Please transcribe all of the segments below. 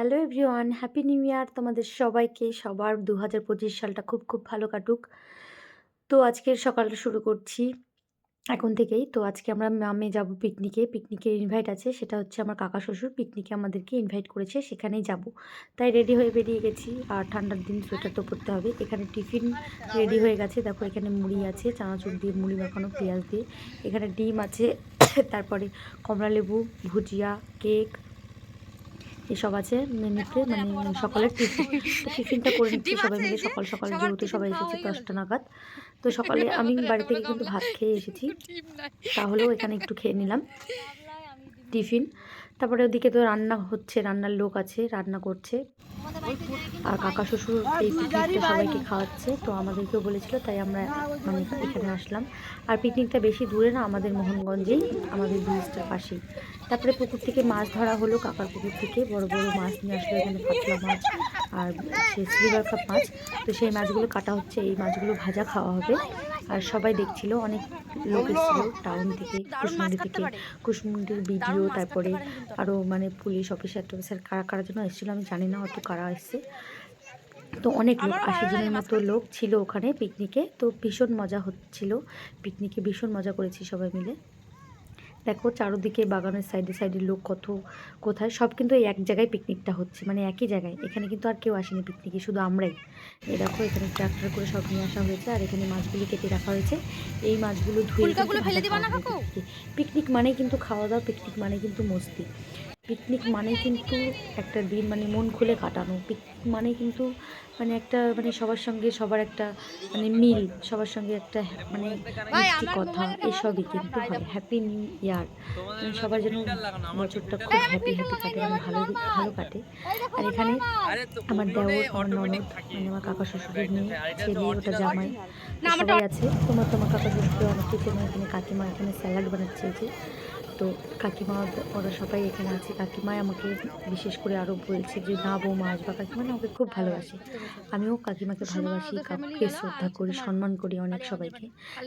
Hello everyone, happy new year তোমাদের সবাইকে। সবার 2025 সালটা খুব খুব ভালো কাটুক। তো আজকের সকালটা শুরু করছি এখন থেকেই। তো আজকে আমি যাব পিকনিকে। পিকনিকের ইনভাইট আছে, সেটা হচ্ছে আমার কাকা শ্বশুর পিকনিকে আমাদেরকে ইনভাইট করেছে, সেখানেই যাব। তাই রেডি হয়ে বেরিয়ে গেছি। আর ঠান্ডার দিন সোয়েটার তো পরতে হবে। এখানে টিফিন রেডি হয়ে গেছে, দেখো এখানে মুড়ি আছে, চানাচুর দিয়ে মুড়ি মাখানো, পেঁয়াজ দিয়ে। এখানে ডিম আছে, তারপরে কমলালেবু, ভুজিয়া, কেক এসব আছে মেনুতে, মানে সকালের টিফিন। তো টিফিনটা করে নিচ্ছি সবাই মিলে সকাল সকাল, যেহেতু সবাই এসেছে 10টা নাগাদ। তো সকালে আমি বাড়ি থেকে কিন্তু ভাত খেয়ে এসেছি, তাহলেও এখানে একটু খেয়ে নিলাম টিফিন। তারপরে ওদিকে তো রান্না হচ্ছে, রান্নার লোক আছে, রান্না করছে। আর কাকা শ্বশুর এই পিকনিকটা সবাইকে খাওয়াচ্ছে, তো আমাদেরকেও বলেছিল, তাই আমরা মানে এখানে আসলাম। আর পিকনিকটা বেশি দূরে না, আমাদের মোহনগঞ্জেই, আমাদের ব্রিজটার পাশেই। তারপরে পুকুর থেকে মাছ ধরা হলো, কাকার পুকুর থেকে বড় বড় মাছ নিয়ে আসলো, এখানে কাতলা মাছ আর সে সিলভার কাপ মাছ। তো সেই মাছগুলো কাটা হচ্ছে, এই মাছগুলো ভাজা খাওয়া হবে। আর সবাই দেখছিল, অনেক লোক এসেছিল টাউন থেকে, কুশমুন্ডি থেকে, কুশমুন্ডির ভিডিও, তারপরে আরও মানে পুলিশ অফিসার টফিসার কারা কারা যেন এসেছিলো, আমি জানি না অত কারা এসছে। তো অনেক লোক, 80 জনের মতো লোক ছিল ওখানে পিকনিকে। তো ভীষণ মজা হচ্ছিল পিকনিকে, ভীষণ মজা করেছি সবাই মিলে। দেখো চারোদিকে বাগানের সাইডে সাইডে লোক কত কোথায়, সব কিন্তু এই এক জায়গায় পিকনিকটা হচ্ছে, মানে একই জায়গায়। এখানে কিন্তু আর কেউ আসেনি পিকনিকে, শুধু আমরাই। এই দেখো এখানে ট্রাক্টর করে সব নিয়ে আসা হয়েছে, আর এখানে মাছগুলি কেটে রাখা হয়েছে। এই মাছগুলো ধুয়ে পিকনিক মানেই কিন্তু খাওয়া দাওয়া, পিকনিক মানে কিন্তু মস্তি, পিকনিক মানে কিন্তু একটা দিন মানে মন খুলে কাটানো, পিকনিক মানে কিন্তু মানে একটা মানে সবার সঙ্গে সবার একটা মানে মিল, সবার সঙ্গে একটা মানে মিষ্টি কথা, এসবই কিন্তু হয়। হ্যাপি নিউ ইয়ার, মানে সবার যেন বছরটা খুব হ্যাপি হ্যাপি কাটে, মানে ভালো ভালো কাটে। আর এখানে আমার দেওর, আমার ননদ, মানে আমার কাকা শ্বশুরের মেয়ে, ছেলে, ওটা জামাই, তো সবাই আছে। তোমার কাকা শ্বশুর অনেককে চেনো। এখানে কাকিমা এখানে স্যালাড বানাচ্ছে, এই যে। তো কাকিমা ওরা সবাই এখানে আছে। কাকিমাই আমাকে বিশেষ করে আরও বলছে যে না বৌমা আসবা। কাকিমা না ওকে খুব ভালোবাসে, আমিও কাকিমাকে ভালোবাসি, কাকুকে শ্রদ্ধা করি, সম্মান করি অনেক সবাইকে।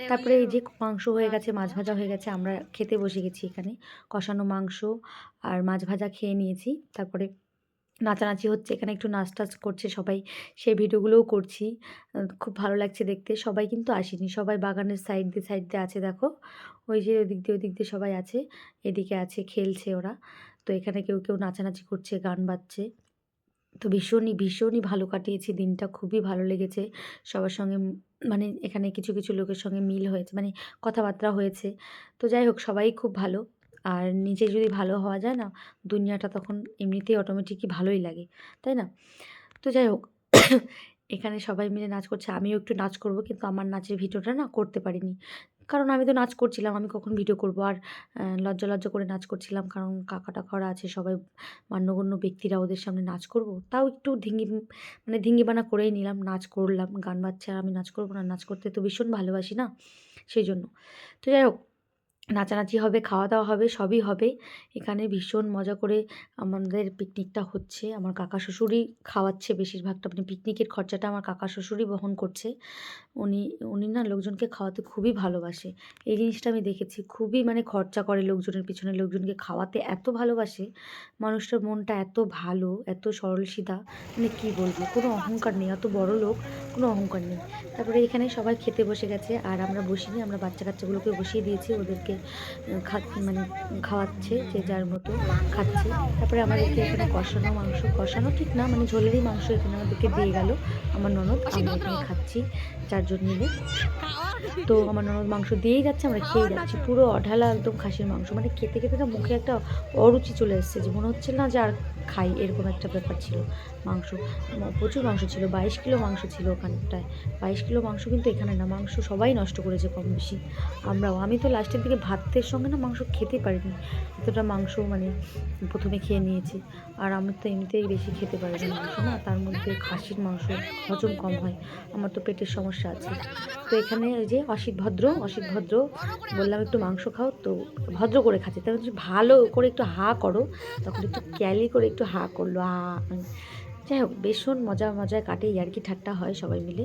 তারপরে এই যে মাংস হয়ে গেছে, মাছ ভাজা হয়ে গেছে, আমরা খেতে বসে গেছি। এখানে কষানো মাংস আর মাছ ভাজা খেয়ে নিয়েছি। তারপরে নাচানাচি হচ্ছে, এখানে একটু নাচ টাচ করছে সবাই, সেই ভিডিওগুলোও করছি। খুব ভালো লাগছে দেখতে। সবাই কিন্তু আসেনি, সবাই বাগানের সাইড দিয়ে সাইড দিয়ে আছে, দেখো ওই যে ওদিক দিয়ে সবাই আছে, এদিকে আছে, খেলছে ওরা। তো এখানে কেউ কেউ নাচানাচি করছে, গান বাজছে। তো ভীষণই ভীষণই ভালো কাটিয়েছি দিনটা, খুবই ভালো লেগেছে সবার সঙ্গে। মানে এখানে কিছু কিছু লোকের সঙ্গে মিল হয়েছে, মানে কথাবার্তা হয়েছে। তো যাই হোক, সবাই খুব ভালো। আর নিজে যদি ভালো হওয়া যায় না, দুনিয়াটা তখন এমনিতেই অটোমেটিকই ভালোই লাগে, তাই না? তো যাই হোক, এখানে সবাই মিলে নাচ করছে, আমিও একটু নাচ করব, কিন্তু আমার নাচের ভিডিওটা না করতে পারিনি, কারণ আমি তো নাচ করছিলাম, আমি কখন ভিডিও করব। আর লজ্জা লজ্জা করে নাচ করছিলাম, কারণ কাকা টাকারা আছে সবাই, মান্যগণ্য ব্যক্তিরা, ওদের সামনে নাচ করব, তাও একটু মানে ধিঙ্গিবানা করেই নিলাম, নাচ করলাম। গান বাজছে আর আমি নাচ করবো না? নাচ করতে তো ভীষণ ভালোবাসি না, সেই জন্য। তো যাই হোক, নাচানাচি হবে, খাওয়া দাওয়া হবে, সবই হবে। এখানে ভীষণ মজা করে আমাদের পিকনিকটা হচ্ছে। আমার কাকা শ্বশুরই খাওয়াচ্ছে বেশিরভাগটা, মানে পিকনিকের খরচাটা আমার কাকা শ্বশুরই বহন করছে। উনি উনি না লোকজনকে খাওয়াতে খুবই ভালোবাসে। এই জিনিসটা আমি দেখেছি, খুবই মানে খরচা করে লোকজনের পিছনে, লোকজনকে খাওয়াতে এত ভালোবাসে। মানুষটার মনটা এত ভালো, এত সরল সিধা, মানে কী বলবো, কোনো অহংকার নেই, এত বড় লোক, কোনো অহংকার নেই। তারপরে এখানে সবাই খেতে বসে গেছে, আর আমরা বসিনি, আমরা বাচ্চা কাচ্চাগুলোকে বসিয়ে দিয়েছি, ওদেরকে মানে খাওয়াচ্ছে, যে যার মতো খাচ্ছে। তারপরে আমাদেরকে এখানে কষানো মাংস, কষানো ঠিক না, মানে ঝোলেরই মাংস এখানে আমাদেরকে দিয়ে গেল আমার ননদ। আমরা এখানে খাচ্ছি 4 জন মিলে। তো আমার ননদ মাংস দিয়েই যাচ্ছে, আমরা খেয়ে যাচ্ছি, পুরো অঢালা একদম খাসির মাংস। মানে খেতে খেতে না মুখে একটা অরুচি চলে এসেছে, যে মনে হচ্ছে না যে আর খাই, এরকম একটা ব্যাপার ছিল। মাংস প্রচুর মাংস ছিল, 22 কিলো মাংস ছিল ওখানটায়। 22 কিলো মাংস কিন্তু এখানে না, মাংস সবাই নষ্ট করেছে কম বেশি, আমরাও। আমি তো লাস্টের দিকে ভাতের সঙ্গে না মাংস খেতে পারিনি, এতটা মাংস মানে প্রথমে খেয়ে নিয়েছি। আর আমি তো এমনিতেই বেশি খেতে পারি না মাংস, না তার মধ্যে খাসির মাংস হজম কম হয়, আমার তো পেটের সমস্যা আছে। তো এখানে ওই যে অসিত ভদ্র বললাম একটু মাংস খাও, তো ভদ্র করে খাচ্ছে, তাই বলছি ভালো করে একটু হা করো, তখন একটু ক্যালি করে একটু হা করলো যাই হোক, ভীষণ মজায় কাটে, ইয়ার্কি ঠাট্টা হয় সবাই মিলে।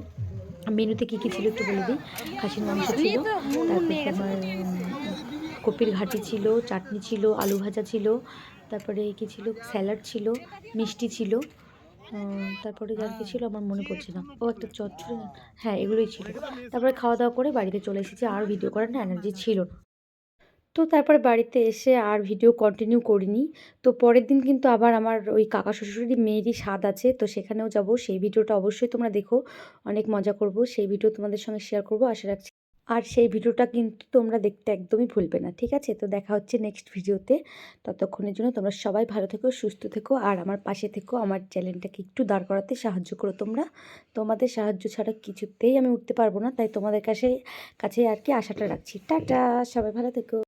মেনুতে কী কী ছিল একটু বলে দিই। খাসির মাংস ছিল, তারপর তোমার কপির ঘাটি ছিল, চাটনি ছিল, আলু ভাজা ছিল, তারপরে কী ছিল, স্যালাড ছিল, মিষ্টি ছিল, তারপরে আর কি ছিল আমার মনে পড়ছে না। ও একটা চচ্চড়ি, হ্যাঁ এগুলোই ছিল। তারপরে খাওয়া দাওয়া করে বাড়িতে চলে এসেছি, আর ভিডিও করার না এনার্জি ছিল না। তো তারপরে বাড়িতে এসে আর ভিডিও কন্টিনিউ করিনি। তো পরের দিন কিন্তু আবার আমার ওই কাকা শ্বশুরেরই মেয়েরই স্বাদ আছে, তো সেখানেও যাব। সেই ভিডিওটা অবশ্যই তোমরা দেখো, অনেক মজা করব। সেই ভিডিও তোমাদের সঙ্গে শেয়ার করব আশা রাখছি। আর সেই ভিডিওটা কিন্তু তোমরা দেখতে একদমই ভুলবে না, ঠিক আছে? তো দেখা হচ্ছে নেক্সট ভিডিওতে। ততক্ষণের জন্য তোমরা সবাই ভালো থেকো, সুস্থ থেকো, আর আমার পাশে থেকো। আমার চ্যানেলটাকে একটু দাঁড় করাতে সাহায্য করো তোমরা। তোমাদের সাহায্য ছাড়া কিছুতেই আমি উঠতে পারবো না, তাই তোমাদের কাছে কাছে আর কি আশাটা রাখছি। টাটা, সবাই ভালো থেকো।